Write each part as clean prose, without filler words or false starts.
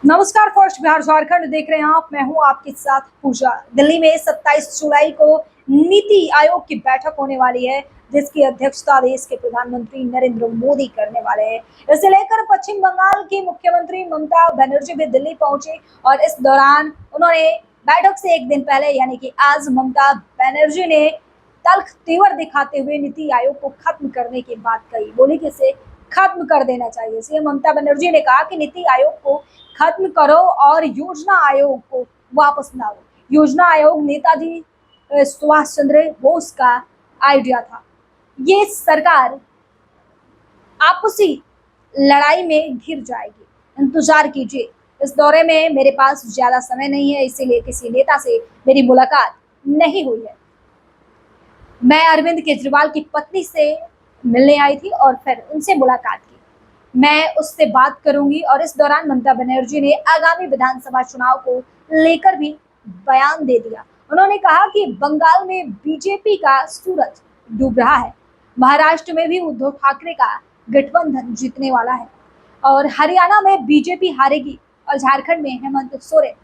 नमस्कार, फर्स्ट बिहार झारखंड देख रहे हैं आप। मैं हूं आपके साथ पूजा। दिल्ली में 27 जुलाई को नीति आयोग की बैठक होने वाली है, जिसकी अध्यक्षता देश के प्रधानमंत्री नरेंद्र मोदी करने वाले हैं। इसे लेकर पश्चिम बंगाल की मुख्यमंत्री ममता बनर्जी भी दिल्ली पहुंची और इस दौरान उन्होंने बैठक से एक दिन पहले यानी कि आज ममता बनर्जी ने तल्ख तेवर दिखाते हुए नीति आयोग को खत्म करने की बात कही। बोली कि इसे खत्म कर देना चाहिए। सीएम ममता बनर्जी ने कहा कि नीति आयोग को खत्म करो और योजना आयोग को वापस लाओ। योजना आयोग नेताजी सुभाष चंद्र बोस का आइडिया था। ये सरकार आपसी लड़ाई में घिर जाएगी। इंतजार कीजिए। इस दौरे में मेरे पास ज्यादा समय नहीं है, इसीलिए किसी नेता से मेरी मुलाकात नहीं हुई है। मैं अरविंद केजरीवाल की पत्नी से मिलने आई थी और फिर उनसे मुलाकात की। मैं उससे बात करूंगी। और इस दौरान ममता बनर्जी ने आगामी विधानसभा चुनाव को लेकर भी बयान दे दिया। उन्होंने कहा कि बंगाल में बीजेपी का सूरज डूब रहा है, महाराष्ट्र में भी उद्धव ठाकरे का गठबंधन जीतने वाला है और हरियाणा में बीजेपी हारेगी और झारखंड में हेमंत सोरेन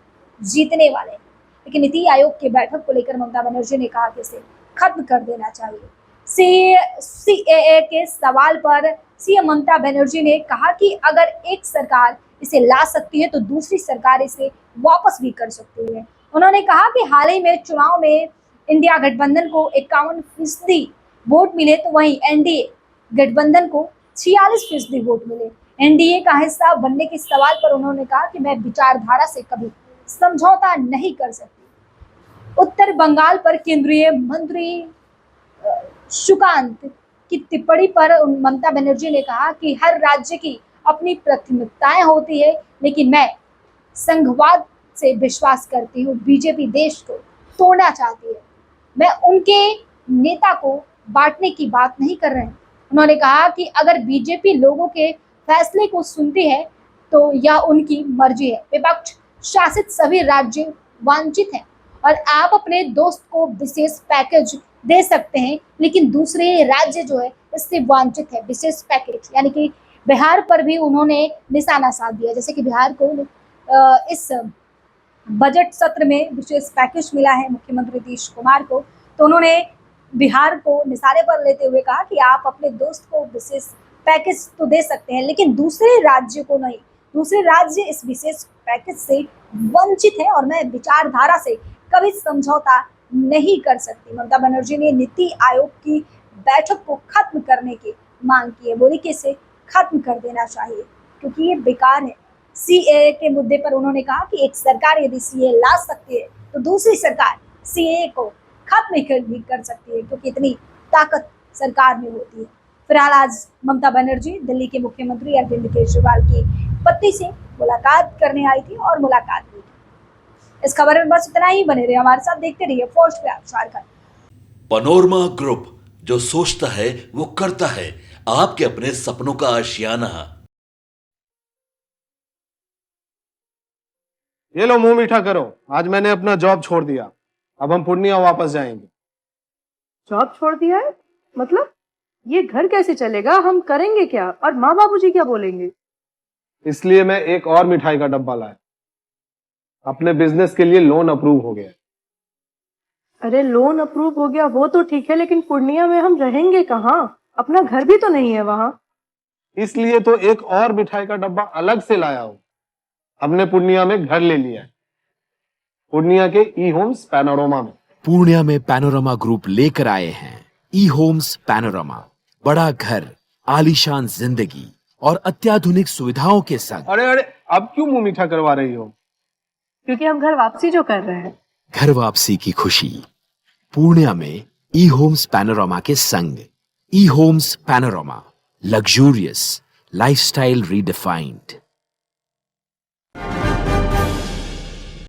जीतने वाले। लेकिन नीति आयोग की बैठक को लेकर ममता बनर्जी ने कहा कि इसे खत्म कर देना चाहिए। सीएए के सवाल पर सीएम ममता बनर्जी ने कहा कि अगर एक सरकार इसे ला सकती है तो दूसरी सरकार इसे वापस भी कर सकती है। उन्होंने कहा कि हाल ही में चुनाव में इंडिया गठबंधन को 51% वोट मिले, तो वहीं एनडीए गठबंधन को 46% वोट मिले। एनडीए का हिस्सा बनने के सवाल पर उन्होंने कहा कि मैं विचारधारा से कभी समझौता नहीं कर सकती। उत्तर बंगाल पर केंद्रीय मंत्री सुकांत की टिप्पणी पर ममता बनर्जी ने कहा कि हर राज्य की अपनी प्राथमिकताएं होती है, लेकिन मैं संघवाद से विश्वास करती हूँ। बीजेपी देश को तोड़ना चाहती है। मैं उनके नेता को बांटने की बात नहीं कर रहे हैं। उन्होंने कहा कि अगर बीजेपी लोगों के फैसले को सुनती है तो यह उनकी मर्जी है। विपक्ष शासित सभी राज्य वांछित हैं और आप अपने दोस्त को विशेष पैकेज दे सकते हैं, लेकिन दूसरे राज्य जो है इससे वांछित है विशेष पैकेज। यानी कि बिहार पर भी उन्होंने निशाना साध दिया। जैसे कि बिहार को इस बजट सत्र में विशेष पैकेज मिला है मुख्यमंत्री नीतीश कुमार को, तो उन्होंने बिहार को निशाने पर लेते हुए कहा कि आप अपने दोस्त को विशेष पैकेज तो दे सकते हैं, लेकिन दूसरे राज्य को नहीं। दूसरे राज्य इस विशेष पैकेज से वंचित है और मैं विचारधारा से कभी समझौता नहीं कर सकती। ममता बनर्जी ने नीति आयोग की बैठक को खत्म करने की मांग की है। बोली कि इसे खत्म कर देना चाहिए क्योंकि ये बेकार है। सीएए के मुद्दे पर उन्होंने कहा कि एक सरकार यदि सीएए ला सकती है तो दूसरी सरकार सीएए को खत्म भी कर सकती है, क्योंकि इतनी ताकत सरकार में होती है। फिलहाल आज ममता बनर्जी दिल्ली के मुख्यमंत्री अरविंद केजरीवाल की पत्नी से मुलाकात करने आई थी और मुलाकात हुई। इस खबर में बस इतना ही। बने रहिए हमारे साथ, देखते रहिए first Bihar Jharkhand. Panorama group, जो सोचता है वो करता है। आपके अपने सपनों का आशियाना। ये लो, मुंह मीठा करो। आज मैंने अपना जॉब छोड़ दिया। अब हम पूर्णिया वापस जाएंगे। जॉब छोड़ दिया है? मतलब ये घर कैसे चलेगा? हम करेंगे क्या? और माँ बाबूजी क्या बोलेंगे? इसलिए मैं एक और मिठाई का डब्बा लाया। अपने बिजनेस के लिए लोन अप्रूव हो गया। अरे लोन अप्रूव हो गया वो तो ठीक है, लेकिन पूर्णिया में हम रहेंगे कहाँ? अपना घर भी तो नहीं है वहां। इसलिए तो एक और मिठाई का डब्बा अलग से लाया हूं। हमने पूर्णिया में घर ले लिया है, पूर्णिया के ई होम्स पैनोरमा में। पूर्णिया में पैनोरमा ग्रुप लेकर आए हैं ई होम्स पैनोरमा। बड़ा घर, आलीशान जिंदगी और अत्याधुनिक सुविधाओं के संग। अरे अरे, अब क्यों मुंह मीठा करवा रही हो? क्योंकि हम घर वापसी जो कर रहे हैं। घर वापसी की खुशी पूर्णिया में ई होम्स पैनोरमा के संग। E homes panorama, luxurious lifestyle redefined.